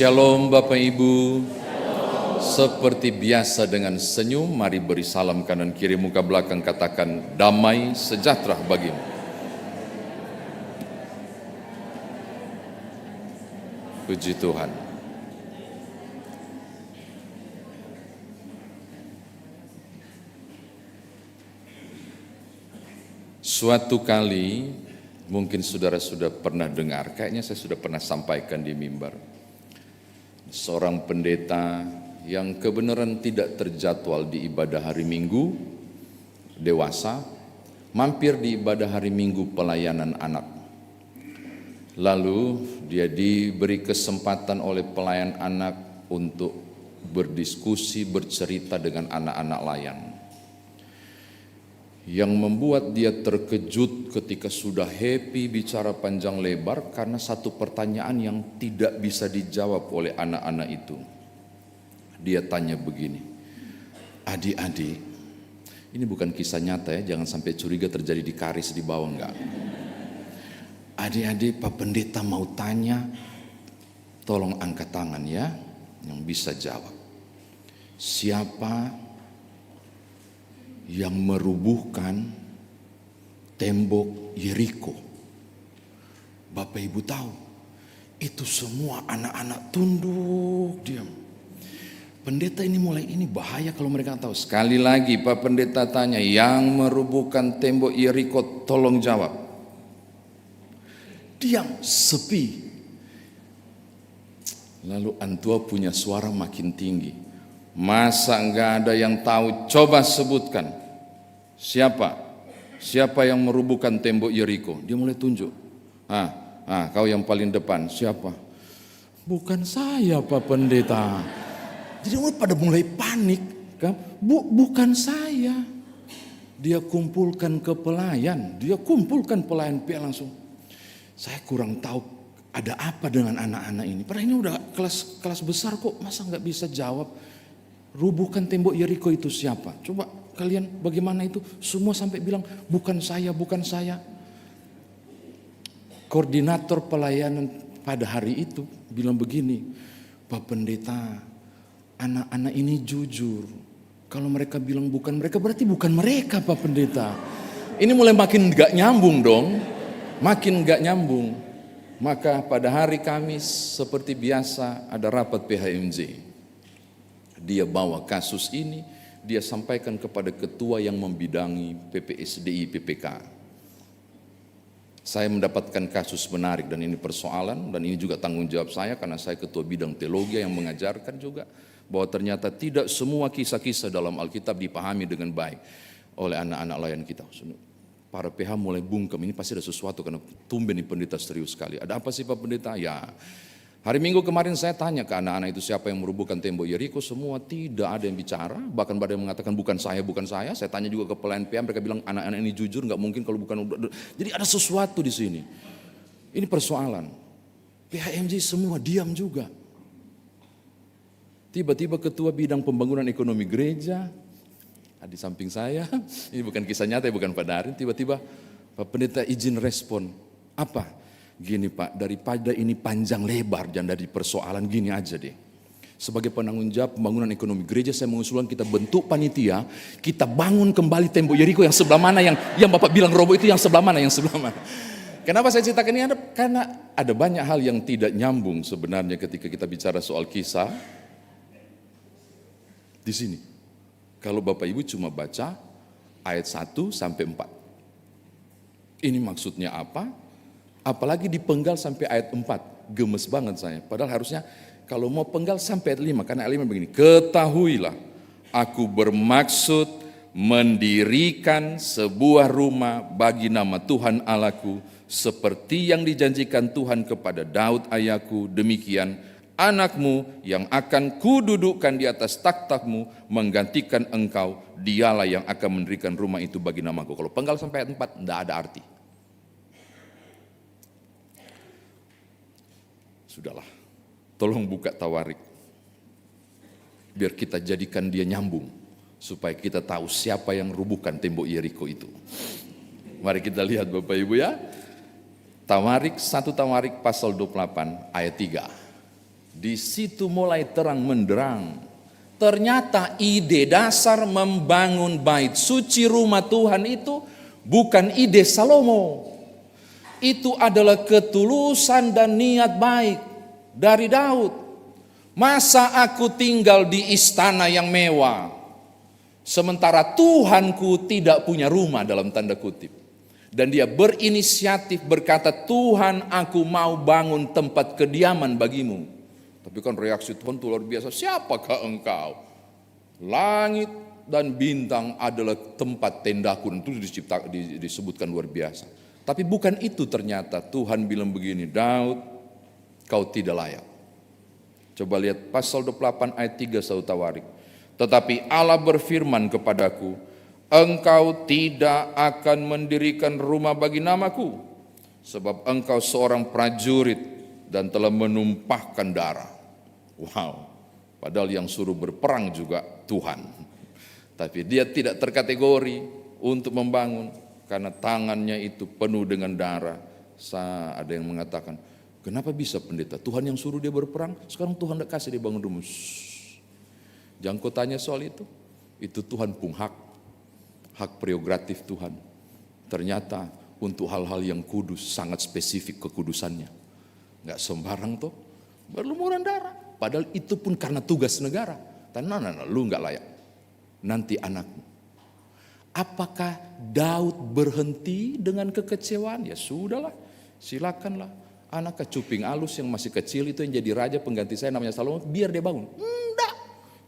Shalom Bapak Ibu. Seperti biasa dengan senyum, mari beri salam kanan kiri muka belakang, katakan damai sejahtera bagimu. Puji Tuhan. Suatu kali, mungkin saudara sudah pernah dengar, kayaknya saya sudah pernah sampaikan di mimbar. Seorang pendeta yang kebenaran tidak terjadwal di ibadah hari Minggu, dewasa, mampir di ibadah hari Minggu pelayanan anak. Lalu dia diberi kesempatan oleh pelayan anak untuk berdiskusi, bercerita dengan anak-anak layan. Yang membuat dia terkejut ketika sudah happy bicara panjang lebar karena satu pertanyaan yang tidak bisa dijawab oleh anak-anak itu. Dia tanya begini, adik-adik, ini bukan kisah nyata ya, jangan sampai curiga terjadi di Karis di bawah, enggak. Adik-adik, Pak Pendeta mau tanya, tolong angkat tangan ya, yang bisa jawab. Siapa yang merubuhkan tembok Yeriko? Bapak Ibu tahu, itu semua anak-anak tunduk diam. Pendeta ini bahaya kalau mereka tahu. Sekali lagi Pak Pendeta tanya, yang merubuhkan tembok Yeriko tolong jawab. Diam, sepi. Lalu antua punya suara makin tinggi. Masa enggak ada yang tahu? Coba sebutkan. Siapa yang merubuhkan tembok Yeriko? Dia mulai tunjuk. Kau yang paling depan. Siapa? Bukan saya, Pak Pendeta. Jadi pada mulai panik, kan? Bukan saya. Dia kumpulkan ke pelayan. Dia kumpulkan pelayan pihak langsung. Saya kurang tahu ada apa dengan anak-anak ini. Padahal ini udah kelas besar kok, masa nggak bisa jawab? Rubuhkan tembok Yeriko itu siapa? Coba kalian bagaimana itu? Semua sampai bilang bukan saya, bukan saya. Koordinator pelayanan pada hari itu bilang begini, Pak Pendeta, anak-anak ini jujur. Kalau mereka bilang bukan mereka, berarti bukan mereka, Pak Pendeta. Ini mulai makin gak nyambung dong. Makin gak nyambung. Maka pada hari Kamis seperti biasa ada rapat PHMJ. Dia bawa kasus ini, dia sampaikan kepada ketua yang membidangi PPSDI PPK. Saya mendapatkan kasus menarik dan ini persoalan dan ini juga tanggung jawab saya karena saya ketua bidang teologi yang mengajarkan juga bahwa ternyata tidak semua kisah-kisah dalam Alkitab dipahami dengan baik oleh anak-anak layan kita. Para PH mulai bungkam, ini pasti ada sesuatu karena tumben ini pendeta serius sekali. Ada apa sih Pak Pendeta? Ya, hari Minggu kemarin saya tanya ke anak-anak itu siapa yang merubuhkan tembok Yeriko, semua tidak ada yang bicara, bahkan ada yang mengatakan bukan saya, bukan saya. Saya tanya juga ke pelayan PH, mereka bilang anak-anak ini jujur, nggak mungkin kalau bukan. Jadi ada sesuatu di sini. Ini persoalan. PHMJ semua diam juga. Tiba-tiba ketua bidang pembangunan ekonomi gereja di samping saya, ini bukan kisah nyata, bukan pada hari, tiba-tiba Pak Pendeta izin respon. Apa? Gini Pak, daripada ini panjang lebar dan dari persoalan gini aja deh. Sebagai penanggung jawab pembangunan ekonomi gereja, saya mengusulkan kita bentuk panitia, kita bangun kembali tembok Yeriko yang sebelah mana, yang Bapak bilang roboh itu yang sebelah mana, Kenapa saya ceritakan ini? Karena ada banyak hal yang tidak nyambung sebenarnya ketika kita bicara soal kisah di sini. Kalau Bapak Ibu cuma baca ayat 1 sampai 4. Ini maksudnya apa? Apalagi dipenggal sampai ayat 4. Gemes banget saya. Padahal harusnya kalau mau penggal sampai ayat 5. Karena ayat 5 begini. Ketahuilah, aku bermaksud mendirikan sebuah rumah bagi nama Tuhan Allahku. Seperti yang dijanjikan Tuhan kepada Daud ayahku. Demikian anakmu yang akan kududukkan di atas takhtamu menggantikan engkau, dialah yang akan mendirikan rumah itu bagi namaku. Kalau penggal sampai ayat 4, tidak ada arti. Sudahlah, tolong buka Tawarik. Biar kita jadikan dia nyambung. Supaya kita tahu siapa yang rubuhkan tembok Yeriko itu. Mari kita lihat Bapak Ibu ya. Tawarik, 1 Tawarik pasal 28 ayat 3. Di situ mulai terang menderang. Ternyata ide dasar membangun bait suci rumah Tuhan itu bukan ide Salomo. Itu adalah ketulusan dan niat baik dari Daud. Masa aku tinggal di istana yang mewah, sementara Tuhanku tidak punya rumah, dalam tanda kutip. Dan dia berinisiatif berkata, Tuhan, aku mau bangun tempat kediaman bagimu. Tapi kan reaksi Tuhan itu luar biasa. Siapakah engkau? Langit dan bintang adalah tempat tendaku. Itu disebutkan luar biasa. Tapi bukan itu ternyata. Tuhan bilang begini, Daud, kau tidak layak. Coba lihat pasal 28 ayat 3 Saud Tawarik. Tetapi Allah berfirman kepadaku, engkau tidak akan mendirikan rumah bagi namaku, sebab engkau seorang prajurit dan telah menumpahkan darah. Wow, padahal yang suruh berperang juga Tuhan. Tapi dia tidak terkategori untuk membangun, karena tangannya itu penuh dengan darah. Ada yang mengatakan, kenapa bisa pendeta? Tuhan yang suruh dia berperang, sekarang Tuhan tidak kasih dia bangun rumah. Jangan kau tanya soal itu Tuhan pun hak prerogatif Tuhan. Ternyata untuk hal-hal yang kudus, sangat spesifik kekudusannya. Gak sembarang toh, berlumuran darah. Padahal itu pun karena tugas negara. Nah, lu gak layak. Nanti anakmu. Apakah Daud berhenti dengan kekecewaan? Ya sudahlah, silakanlah. Anak kecuping alus yang masih kecil itu yang jadi raja pengganti saya namanya Salomo, biar dia bangun. Enggak.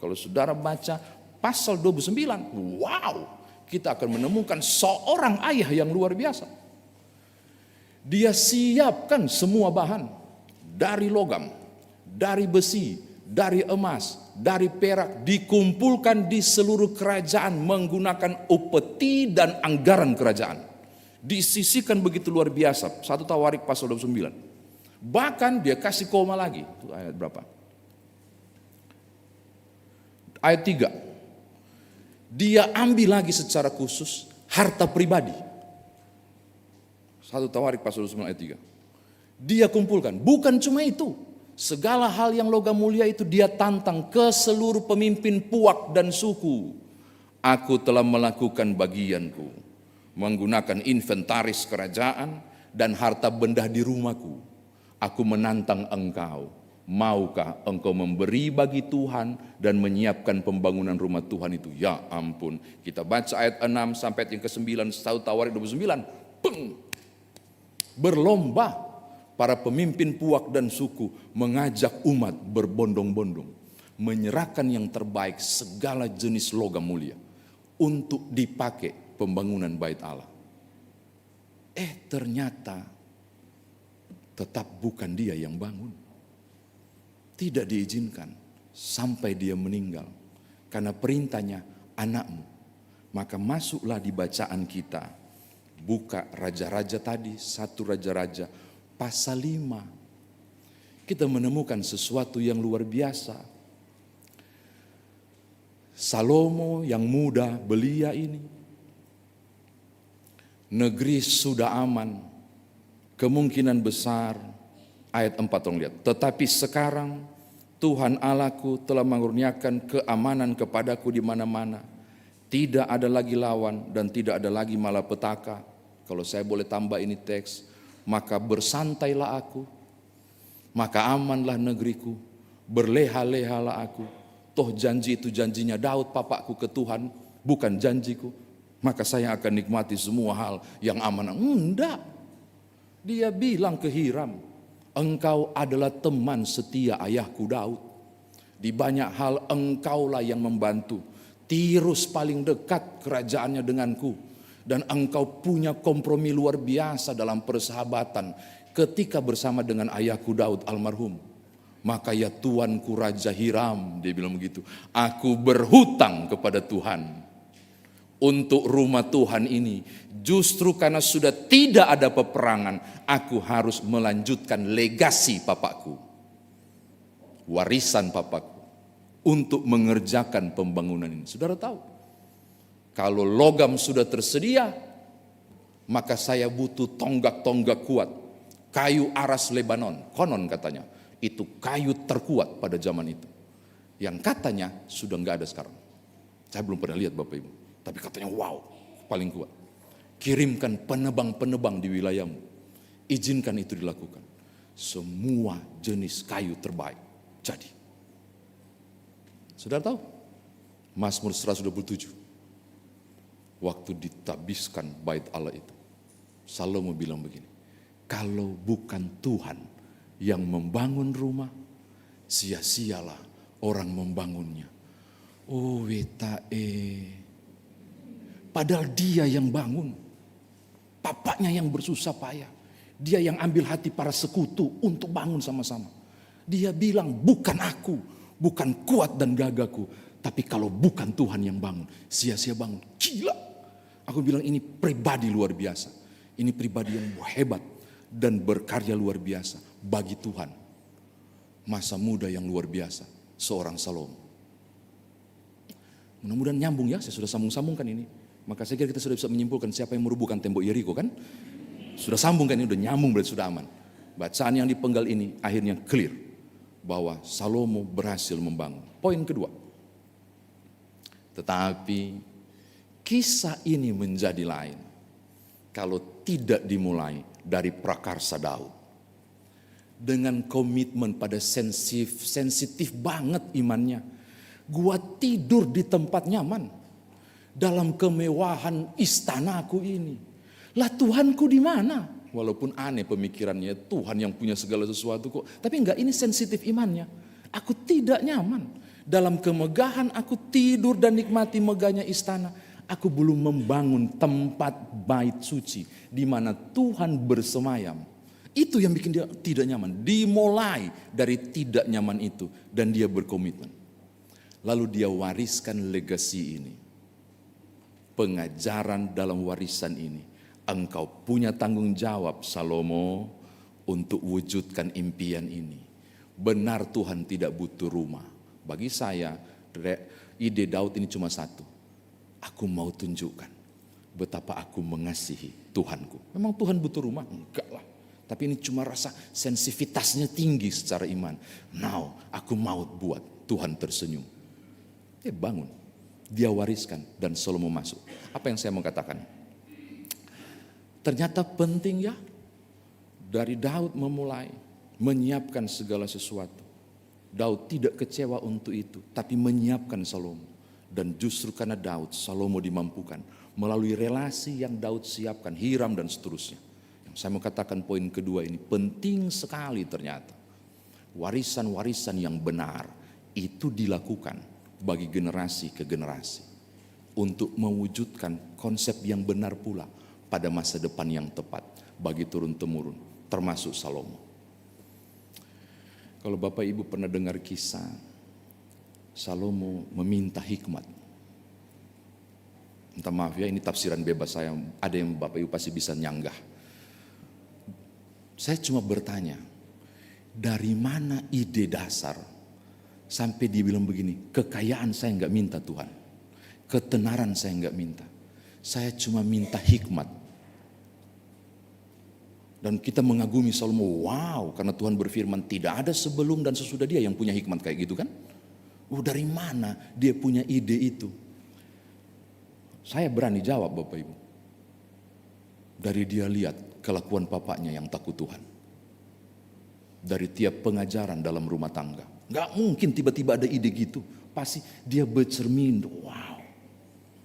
Kalau saudara baca pasal 29, wow, kita akan menemukan seorang ayah yang luar biasa. Dia siapkan semua bahan, dari logam, dari besi, dari emas, dari perak, dikumpulkan di seluruh kerajaan menggunakan upeti dan anggaran kerajaan. Disisihkan begitu luar biasa. 1 Tawarik pasal 29. Bahkan dia kasih koma lagi. Itu ayat berapa? Ayat 3. Dia ambil lagi secara khusus harta pribadi. 1 Tawarik pasal 29 ayat 3. Dia kumpulkan. Bukan cuma itu. Segala hal yang logam mulia itu dia tantang ke seluruh pemimpin puak dan suku. Aku telah melakukan bagianku, menggunakan inventaris kerajaan dan harta benda di rumahku. Aku menantang engkau. Maukah engkau memberi bagi Tuhan dan menyiapkan pembangunan rumah Tuhan itu? Ya ampun. Kita baca ayat 6 sampai yang ke-9 1 Tawarik 29. Peng! Berlomba para pemimpin puak dan suku mengajak umat berbondong-bondong menyerahkan yang terbaik segala jenis logam mulia untuk dipakai pembangunan bait Allah. Ternyata tetap bukan dia yang bangun. Tidak diizinkan sampai dia meninggal. Karena perintahnya anakmu. Maka masuklah di bacaan kita. Buka raja-raja tadi, 1 Raja-Raja pasal 5. Kita menemukan sesuatu yang luar biasa. Salomo yang muda belia ini. Negeri sudah aman. Kemungkinan besar, ayat 4 tolong lihat. Tetapi sekarang Tuhan Allahku telah mengurniakan keamanan kepadaku di mana-mana. Tidak ada lagi lawan dan tidak ada lagi malapetaka. Kalau saya boleh tambah ini teks, maka bersantailah aku, maka amanlah negeriku, berleha-lehalah aku. Toh janji itu janjinya Daud papaku ke Tuhan, bukan janjiku. Maka saya akan nikmati semua hal yang aman. Enggak. Dia bilang ke Hiram, engkau adalah teman setia ayahku Daud. Di banyak hal engkaulah yang membantu. Tirus paling dekat kerajaannya denganku. Dan engkau punya kompromi luar biasa dalam persahabatan ketika bersama dengan ayahku Daud almarhum. Maka ya tuanku Raja Hiram, dia bilang begitu, aku berhutang kepada Tuhan untuk rumah Tuhan ini. Justru karena sudah tidak ada peperangan, aku harus melanjutkan legasi papaku, warisan papaku, untuk mengerjakan pembangunan ini. Saudara tahu, kalau logam sudah tersedia, maka saya butuh tonggak-tonggak kuat, kayu aras Lebanon, konon katanya. Itu kayu terkuat pada zaman itu. Yang katanya sudah nggak ada sekarang. Saya belum pernah lihat Bapak Ibu. Tapi katanya wow, paling kuat. Kirimkan penebang-penebang di wilayahmu. Izinkan itu dilakukan. Semua jenis kayu terbaik jadi. Saudara tahu? Mazmur 127. Waktu ditabiskan bait Allah itu. Salomo bilang begini. Kalau bukan Tuhan yang membangun rumah, sia-sialah orang membangunnya. Oh padahal dia yang bangun. Bapaknya yang bersusah payah. Dia yang ambil hati para sekutu untuk bangun sama-sama. Dia bilang bukan aku, bukan kuat dan gagahku. Tapi kalau bukan Tuhan yang bangun, sia-sia bangun. Gila. Aku bilang ini pribadi luar biasa. Ini pribadi yang hebat dan berkarya luar biasa bagi Tuhan. Masa muda yang luar biasa, seorang Salomo. Mudah-mudahan nyambung ya, saya sudah sambung-sambungkan ini. Maka saya kira kita sudah bisa menyimpulkan siapa yang merubuhkan tembok Yeriko kan? Sudah sambung kan ini, udah nyambung berarti sudah aman. Bacaan yang dipenggal ini akhirnya clear. Bahwa Salomo berhasil membangun. Poin kedua. Tetapi kisah ini menjadi lain. Kalau tidak dimulai dari prakarsa Daud. Dengan komitmen pada sensitif banget imannya. Gua tidur di tempat nyaman. Dalam kemewahan istanaku ini. Lah Tuhanku di mana? Walaupun aneh pemikirannya, Tuhan yang punya segala sesuatu kok. Tapi enggak, ini sensitif imannya. Aku tidak nyaman. Dalam kemegahan aku tidur dan nikmati megahnya istana. Aku belum membangun tempat bait suci di mana Tuhan bersemayam. Itu yang bikin dia tidak nyaman. Dimulai dari tidak nyaman itu dan dia berkomitmen. Lalu dia wariskan legasi ini. Pengajaran dalam warisan ini. Engkau punya tanggung jawab Salomo untuk wujudkan impian ini. Benar Tuhan tidak butuh rumah. Bagi saya ide Daud ini cuma satu. Aku mau tunjukkan betapa aku mengasihi Tuhanku. Memang Tuhan butuh rumah? Enggak lah. Tapi ini cuma rasa sensitivitasnya tinggi secara iman. Now aku mau buat Tuhan tersenyum. Dia bangun. Dia wariskan dan Salomo masuk. Apa yang saya mau katakan? Ternyata penting ya. Dari Daud memulai menyiapkan segala sesuatu. Daud tidak kecewa untuk itu. Tapi menyiapkan Salomo. Dan justru karena Daud, Salomo dimampukan. Melalui relasi yang Daud siapkan. Hiram dan seterusnya. Yang saya mau katakan poin kedua ini. Penting sekali ternyata. Warisan-warisan yang benar. Itu dilakukan. Bagi generasi ke generasi. Untuk mewujudkan konsep yang benar pula. Pada masa depan yang tepat. Bagi turun-temurun. Termasuk Salomo. Kalau Bapak Ibu pernah dengar kisah. Salomo meminta hikmat. Minta maaf ya, ini tafsiran bebas saya. Ada yang Bapak Ibu pasti bisa nyanggah. Saya cuma bertanya. Dari mana ide dasar? Sampai dia bilang begini, kekayaan saya enggak minta Tuhan. Ketenaran saya enggak minta. Saya cuma minta hikmat. Dan kita mengagumi Salomo, wow, karena Tuhan berfirman tidak ada sebelum dan sesudah dia yang punya hikmat kayak gitu kan. Dari mana dia punya ide itu? Saya berani jawab Bapak Ibu. Dari dia lihat kelakuan bapaknya yang takut Tuhan. Dari tiap pengajaran dalam rumah tangga. Gak mungkin tiba-tiba ada ide gitu. Pasti dia bercermin. Wow.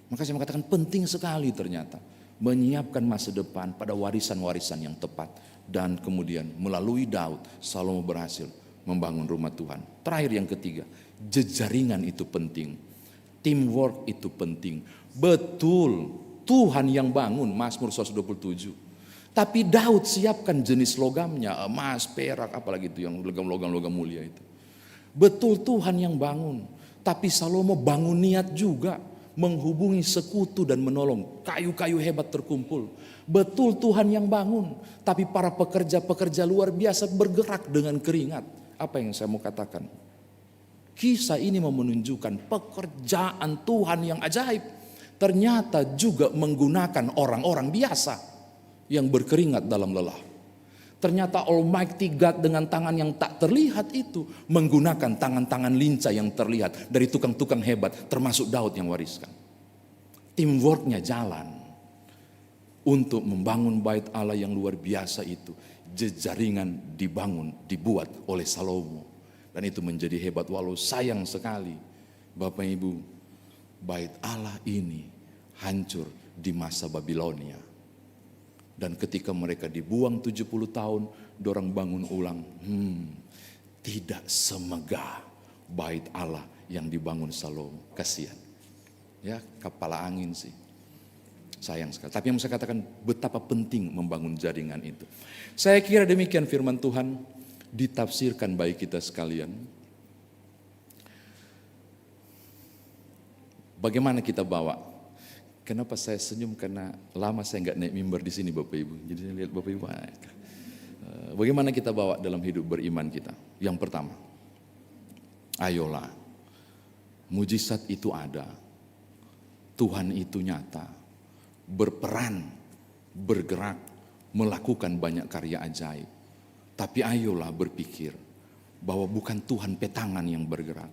Maka saya mengatakan penting sekali ternyata. Menyiapkan masa depan pada warisan-warisan yang tepat. Dan kemudian melalui Daud, Salomo berhasil membangun rumah Tuhan. Terakhir yang ketiga. Jejaringan itu penting. Teamwork itu penting. Betul. Tuhan yang bangun. Mazmur 127. Tapi Daud siapkan jenis logamnya. Emas, perak, apalagi itu yang logam-logam mulia itu. Betul Tuhan yang bangun. Tapi Salomo bangun niat juga. Menghubungi sekutu dan menolong. Kayu-kayu hebat terkumpul. Betul Tuhan yang bangun. Tapi para pekerja-pekerja luar biasa bergerak dengan keringat. Apa yang saya mau katakan? Kisah ini mau menunjukkan pekerjaan Tuhan yang ajaib. Ternyata juga menggunakan orang-orang biasa. Yang berkeringat dalam lelah. Ternyata Almighty God dengan tangan yang tak terlihat itu menggunakan tangan-tangan lincah yang terlihat dari tukang-tukang hebat, termasuk Daud yang wariskan. Teamworknya jalan untuk membangun bait Allah yang luar biasa itu. Jejaringan dibuat oleh Salomo. Dan itu menjadi hebat, walau sayang sekali Bapak Ibu, bait Allah ini hancur di masa Babilonia. Dan ketika mereka dibuang 70 tahun, dorang bangun ulang. Tidak semegah bait Allah yang dibangun Salomo. Kasihan. Ya, kepala angin sih. Sayang sekali. Tapi yang saya katakan betapa penting membangun jaringan itu. Saya kira demikian firman Tuhan ditafsirkan bagi kita sekalian. Bagaimana kita bawa? Kenapa saya senyum? Karena lama saya nggak naik mimbar di sini Bapak Ibu. Jadi saya lihat Bapak Ibu. Bagaimana kita bawa dalam hidup beriman kita? Yang pertama, ayolah, mujizat itu ada, Tuhan itu nyata, berperan, bergerak, melakukan banyak karya ajaib. Tapi ayolah berpikir bahwa bukan Tuhan petangan yang bergerak.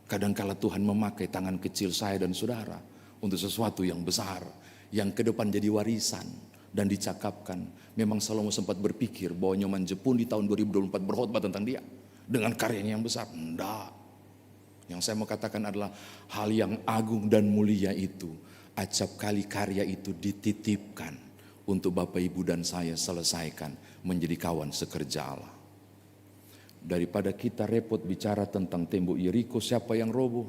Kadangkala Tuhan memakai tangan kecil saya dan saudara untuk sesuatu yang besar, yang ke depan jadi warisan dan dicakapkan. Memang Salomo sempat berpikir bahwa Nyoman Jepun di tahun 2024 berkhotbah tentang dia dengan karyanya yang besar. Enggak. Yang saya mau katakan adalah hal yang agung dan mulia itu, acap kali karya itu dititipkan untuk Bapak Ibu dan saya selesaikan menjadi kawan sekerja Allah. Daripada kita repot bicara tentang tembok Yeriko, siapa yang roboh,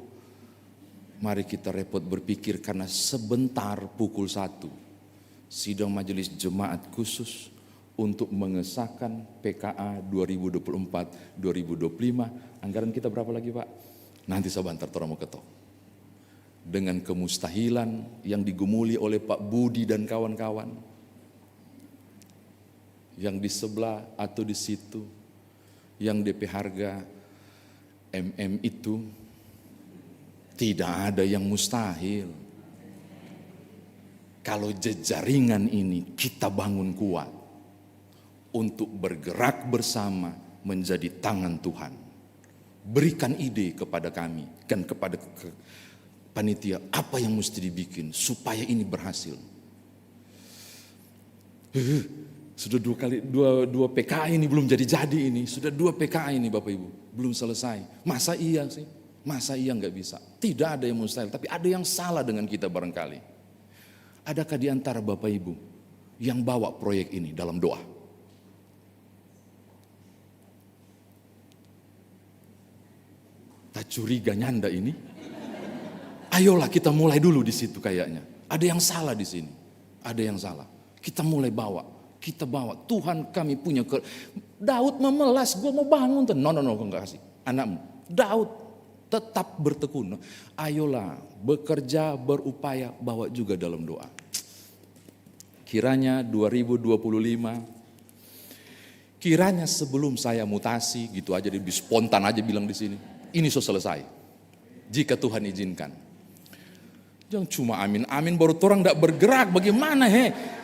mari kita repot berpikir karena sebentar pukul 1 sidang majelis jemaat khusus untuk mengesahkan PKA 2024-2025. Anggaran kita berapa lagi Pak? Nanti sebentar tolong mau ketok. Dengan kemustahilan yang digumuli oleh Pak Budi dan kawan-kawan. Yang di sebelah atau di situ. Yang DP harga itu. Tidak ada yang mustahil. Kalau jejaringan ini kita bangun kuat untuk bergerak bersama menjadi tangan Tuhan. Berikan ide kepada kami dan kepada panitia apa yang mesti dibikin supaya ini berhasil. Sudah dua PKA ini belum jadi ini. Sudah 2 PKA ini Bapak Ibu belum selesai. Masa iya sih? Masa iya nggak bisa? Tidak ada yang mustahil, tapi ada yang salah dengan kita barangkali. Adakah di antara Bapak Ibu yang bawa proyek ini dalam doa? Tak curiga nyanda ini. Ayolah kita mulai dulu di situ kayaknya. Ada yang salah di sini. Ada yang salah. Kita mulai bawa. Kita bawa. Tuhan kami punya Daud memelas, gue mau bangun. No, gue gak kasih. Anakmu. Daud tetap bertekun. Ayolah bekerja, berupaya, bawa juga dalam doa. Kiranya 2025, kiranya sebelum saya mutasi, gitu aja lebih spontan aja bilang di sini. Ini sudah selesai. Jika Tuhan izinkan. Jangan cuma amin, amin baru orang tidak bergerak. Bagaimana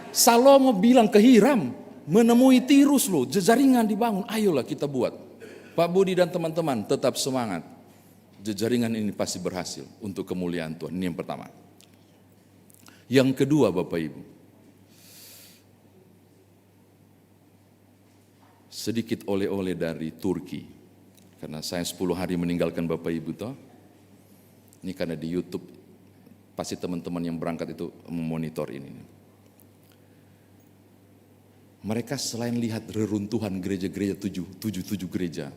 Salomo bilang ke Hiram, menemui Tirus loh, jejaringan dibangun. Ayolah kita buat. Pak Budi dan teman-teman tetap semangat. Jejaringan ini pasti berhasil untuk kemuliaan Tuhan. Ini yang pertama. Yang kedua Bapak Ibu. Sedikit oleh-oleh dari Turki. Karena saya 10 hari meninggalkan Bapak Ibu toh. Ini karena di YouTube pasti teman-teman yang berangkat itu memonitor ini. Mereka selain lihat reruntuhan gereja-gereja 7 gereja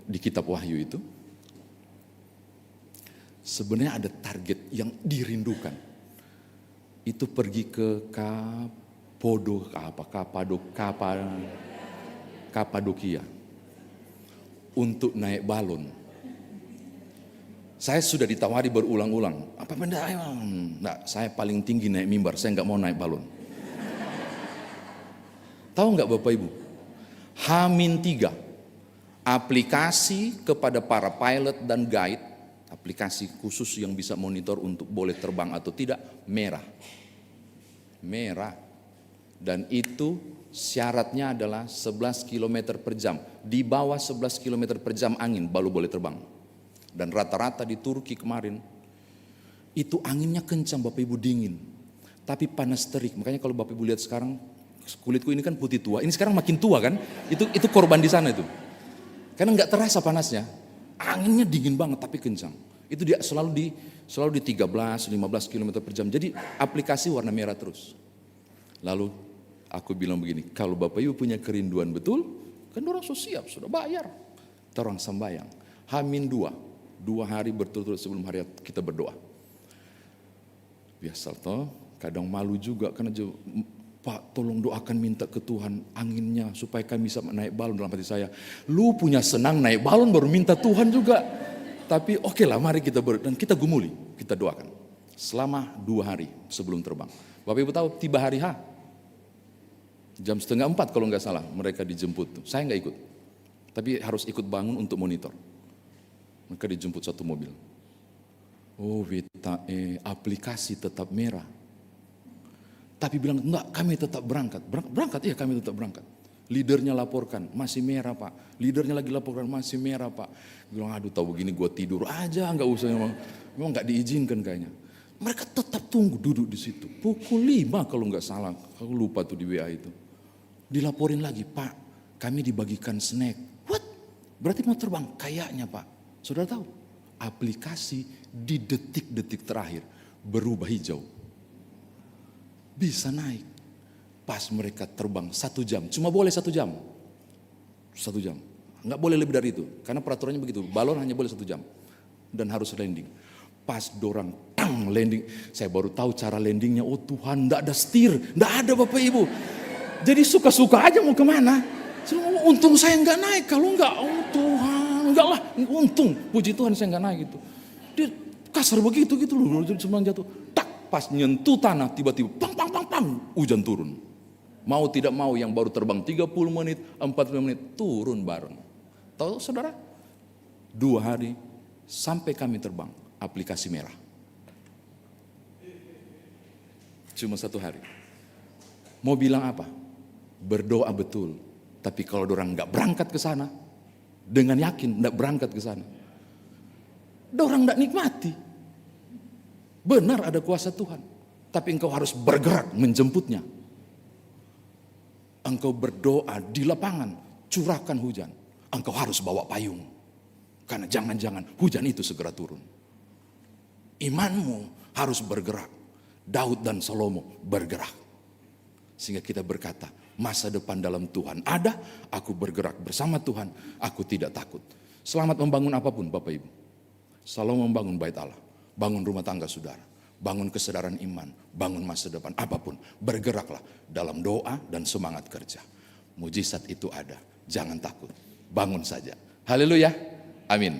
di kitab Wahyu itu, sebenarnya ada target yang dirindukan. Itu pergi ke Kapadokia untuk naik balon. Saya sudah ditawari berulang-ulang. Apa benda? Enggak, saya paling tinggi naik mimbar, saya enggak mau naik balon. Tahu enggak Bapak Ibu? H-3 aplikasi kepada para pilot dan guide, aplikasi khusus yang bisa monitor untuk boleh terbang atau tidak, merah. Dan itu syaratnya adalah 11 km per jam. Di bawah 11 km per jam angin baru boleh terbang. Dan rata-rata di Turki kemarin, itu anginnya kencang Bapak Ibu, dingin. Tapi panas terik. Makanya kalau Bapak Ibu lihat sekarang, kulitku ini kan putih tua. Ini sekarang makin tua kan. Itu korban di sana itu. Karena nggak terasa panasnya. Anginnya dingin banget tapi kencang. Itu dia selalu di 13, 15 km per jam. Jadi aplikasi warna merah terus. Lalu aku bilang begini, kalau Bapak Ibu punya kerinduan betul, kan orang siap, sudah bayar. Orang sembahyang. H-2 hari berturut-turut sebelum hari kita berdoa. Biasa toh, kadang malu juga karena Pak tolong doakan minta ke Tuhan anginnya supaya kami bisa naik balon. Dalam hati saya, lu punya senang naik balon baru minta Tuhan juga. Tapi oke lah, mari kita dan kita gumuli, kita doakan. Selama 2 hari sebelum terbang. Bapak Ibu tahu tiba hari H, jam 3:30 kalau nggak salah mereka dijemput. Saya nggak ikut, tapi harus ikut bangun untuk monitor. Mereka dijemput satu mobil. Oh aplikasi tetap merah. Tapi bilang enggak, kami tetap berangkat. Berangkat, iya kami tetap berangkat. Leadernya laporkan, masih merah Pak. Leadernya lagi laporkan, masih merah Pak. Bilang aduh tahu begini gue tidur aja, nggak usah memang nggak diizinkan kayaknya. Mereka tetap tunggu duduk di situ. Pukul 5 kalau nggak salah, aku lupa tuh di WA itu. Dilaporin lagi, Pak kami dibagikan snack. What? Berarti mau terbang? Kayaknya Pak. Saudara tahu, aplikasi di detik-detik terakhir berubah hijau. Bisa naik. Pas mereka terbang 1 jam, cuma boleh 1 jam. 1 jam. Nggak boleh lebih dari itu. Karena peraturannya begitu, balon hanya boleh 1 jam. Dan harus landing. Pas dorang landing, saya baru tahu cara landingnya. Oh Tuhan, nggak ada setir, nggak ada Bapak Ibu. Jadi suka-suka aja mau kemana. Untung saya nggak naik, kalau nggak, oh Tuhan, nggak lah. Untung, puji Tuhan saya nggak naik gitu. Dia kasar begitu gitu loh, cuma jatuh. Tak, pas nyentuh tanah, tiba-tiba hujan turun. Mau tidak mau yang baru terbang 30 menit, 40 menit turun bareng. Tahu saudara? 2 hari sampai kami terbang, aplikasi merah. Cuma 1 hari. Mau bilang apa? Berdoa betul. Tapi kalau orang nggak berangkat ke sana, dengan yakin nggak berangkat ke sana, orang nggak nikmati. Benar ada kuasa Tuhan. Tapi engkau harus bergerak menjemputnya. Engkau berdoa di lapangan, curahkan hujan. Engkau harus bawa payung. Karena jangan-jangan hujan itu segera turun. Imanmu harus bergerak. Daud dan Salomo bergerak. Sehingga kita berkata, masa depan dalam Tuhan ada, aku bergerak bersama Tuhan, aku tidak takut. Selamat membangun apapun Bapak Ibu. Salomo membangun bait Allah, bangun rumah tangga saudara. Bangun kesadaran iman, bangun masa depan, apapun. Bergeraklah dalam doa dan semangat kerja. Mujizat itu ada, jangan takut, bangun saja. Haleluya, amin.